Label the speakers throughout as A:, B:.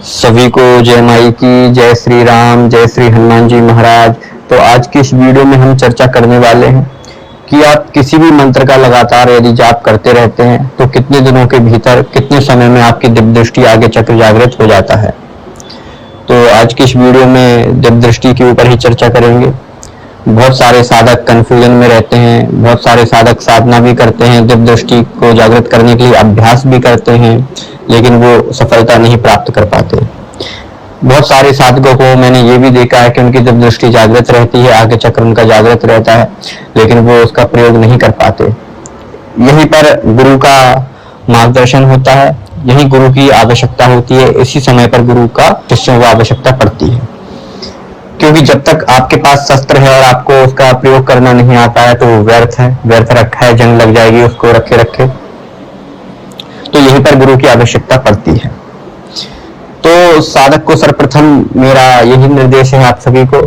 A: सभी को जय माई की, जय श्री राम, जय श्री हनुमान जी महाराज। तो आज की इस वीडियो में हम चर्चा करने वाले हैं कि आप किसी भी मंत्र का लगातार यदि जाप करते रहते हैं तो कितने दिनों के भीतर, कितने समय में आपकी दिव्य दृष्टि आगे चक्र जागृत हो जाता है। तो आज की इस वीडियो में दिव्य दृष्टि के ऊपर ही चर्चा करेंगे। बहुत सारे साधक कंफ्यूजन में रहते हैं, बहुत सारे साधक साधना भी करते हैं, दिव्य दृष्टि को जागृत करने के लिए अभ्यास भी करते हैं, लेकिन वो सफलता नहीं प्राप्त कर पाते। बहुत सारे साधकों को मैंने ये भी देखा है कि उनकी दिव्य दृष्टि जागृत रहती है, आगे चक्र उनका जागृत रहता है, लेकिन वो उसका प्रयोग नहीं कर पाते। यहीं पर गुरु का मार्गदर्शन होता है, यही गुरु की आवश्यकता होती है, इसी समय पर गुरु का शिष्यों को आवश्यकता पड़ती है। क्योंकि जब तक आपके पास शस्त्र है और आपको उसका प्रयोग करना नहीं आता है तो वो व्यर्थ है, व्यर्थ रखा है, जंग लग जाएगी उसको रखे रखे। तो यहीं पर गुरु की आवश्यकता पड़ती है। तो साधक को सर्वप्रथम मेरा यही निर्देश है आप सभी को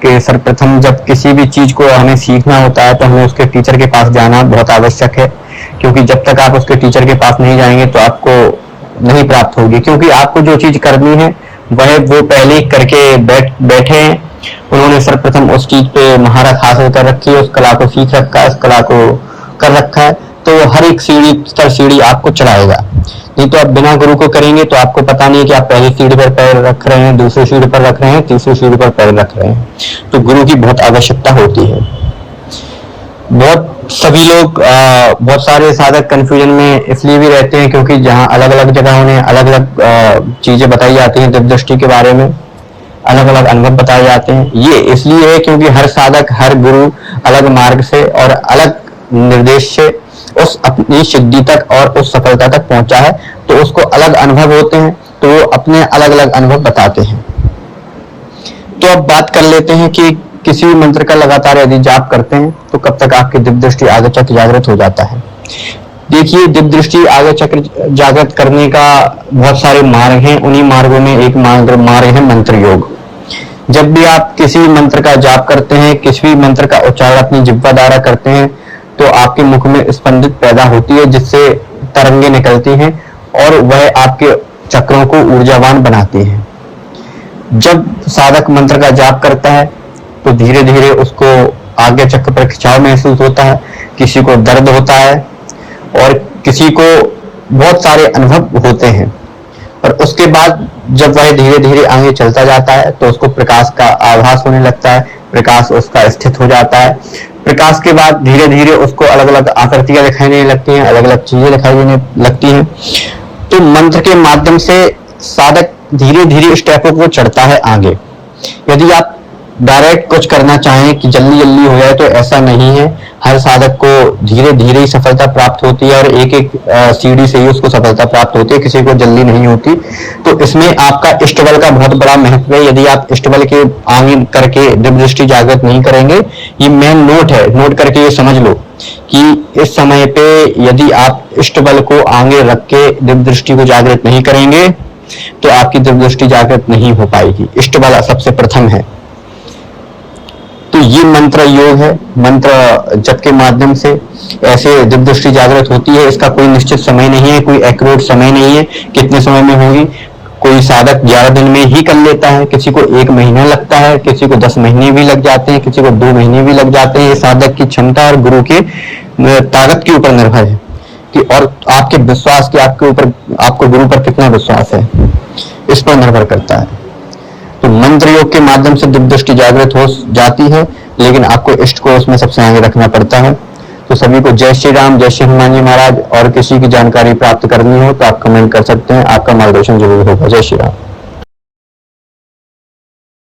A: कि सर्वप्रथम जब किसी भी चीज को हमें सीखना होता है तो हमें उसके टीचर के पास जाना बहुत आवश्यक है। क्योंकि जब तक आप उसके टीचर के पास नहीं जाएंगे तो आपको नहीं प्राप्त होगी। क्योंकि आपको जो चीज करनी है वह वो पहले करके बैठे हैं, उन्होंने सर्वप्रथम उस चीज पे महारत हासिल कर रखी है, उस कला को सीख रखा है, उस कला को कर रखा है। तो हर एक सीढ़ी आपको चलाएगा। नहीं तो आप बिना गुरु को करेंगे तो आपको पता नहीं कि आप पहली सीढ़ी पर पैर रख रहे हैं, दूसरी सीढ़ी पर रख रहे हैं, तीसरी सीढ़ी पर पैर रख रहे हैं। तो गुरु की बहुत आवश्यकता होती है। सभी लोग बहुत सारे साधक कंफ्यूजन में इसलिए भी रहते हैं क्योंकि जहाँ अलग अलग जगह उन्हें अलग अलग चीजें बताई जाती हैं, दिव्य दृष्टि के बारे में अलग अलग अनुभव बताए जाते हैं। ये इसलिए है क्योंकि हर साधक, हर गुरु अलग मार्ग से और अलग निर्देश से उस अपनी सिद्धि तक और उस सफलता तक पहुंचा है, तो उसको अलग अनुभव होते हैं, तो वो अपने अलग अलग अनुभव बताते हैं। तो अब बात कर लेते हैं कि किसी भी मंत्र का लगातार यदि जाप करते हैं तो कब तक आपकी दिव्य दृष्टि आगे चक्र जागृत हो जाता है। देखिए, दिव्य दृष्टि आगे चक्र जागृत करने का बहुत सारे मार्ग हैं। उन्हीं मार्गों में एक मार्ग है मंत्र योग। जब भी आप किसी भी मंत्र का जाप करते हैं, किसी भी मंत्र का उच्चारण अपनी जिह्वा द्वारा करते हैं तो आपके मुख में स्पंदित पैदा होती है, जिससे तरंगे निकलती हैं और वह आपके चक्रों को ऊर्जावान बनाती हैं। जब साधक मंत्र का जाप करता है तो धीरे धीरे उसको आगे चक्र पर खिंचाव महसूस होता है, किसी को दर्द होता है और किसी को बहुत सारे अनुभव होते हैं। और उसके बाद जब वह धीरे धीरे आगे चलता जाता है तो उसको प्रकाश का आभास होने लगता है, प्रकाश उसका स्थित हो जाता है। प्रकाश के बाद धीरे धीरे उसको अलग अलग आकृतियां दिखाई देने लगती हैं, अलग अलग चीजें दिखाई देने लगती हैं। तो मंत्र के माध्यम से साधक धीरे धीरे स्टेपों को चढ़ता है आगे। यदि आप डायरेक्ट कुछ करना चाहें कि जल्दी जल्दी हो जाए तो ऐसा नहीं है। हर साधक को धीरे धीरे ही सफलता प्राप्त होती है और एक एक सीढ़ी से ही उसको सफलता प्राप्त होती है, किसी को जल्दी नहीं होती। तो इसमें आपका इष्टबल का बहुत बड़ा महत्व है। यदि आप इष्टबल के आगे करके दिव्य दृष्टि जागृत नहीं करेंगे, ये मेन नोट है, नोट करके ये समझ लो कि इस समय पे यदि आप इष्टबल को आगे रख के दिव्य दृष्टि को जागृत नहीं करेंगे तो आपकी दिव्य दृष्टि जागृत नहीं हो पाएगी। इष्टबल सबसे प्रथम है। तो ये मंत्र योग है। मंत्र जप के माध्यम से ऐसे दिव्य दृष्टि जागृत होती है। इसका कोई निश्चित समय नहीं है, कोई एक्यूरेट समय नहीं है कितने समय में होगी। कोई साधक 11 दिन में ही कर लेता है, किसी को 1 महीना लगता है, किसी को 10 महीने भी लग जाते हैं, किसी को 2 महीने भी लग जाते हैं। ये साधक की क्षमता और गुरु के ताकत के ऊपर निर्भर है कि और आपके विश्वास के आपके ऊपर, आपको गुरु पर कितना विश्वास है, इस पर निर्भर करता है। तो मंत्र योग के माध्यम से दिव्य दृष्टि जागृत हो जाती है, लेकिन आपको इष्ट को उसमें सबसे आगे रखना पड़ता है। तो सभी को जय श्री राम, जय श्री हनुमान जी महाराज। और किसी की जानकारी प्राप्त करनी हो तो आप कमेंट कर सकते हैं, आपका मार्गदर्शन जरूर होगा। जय श्री राम।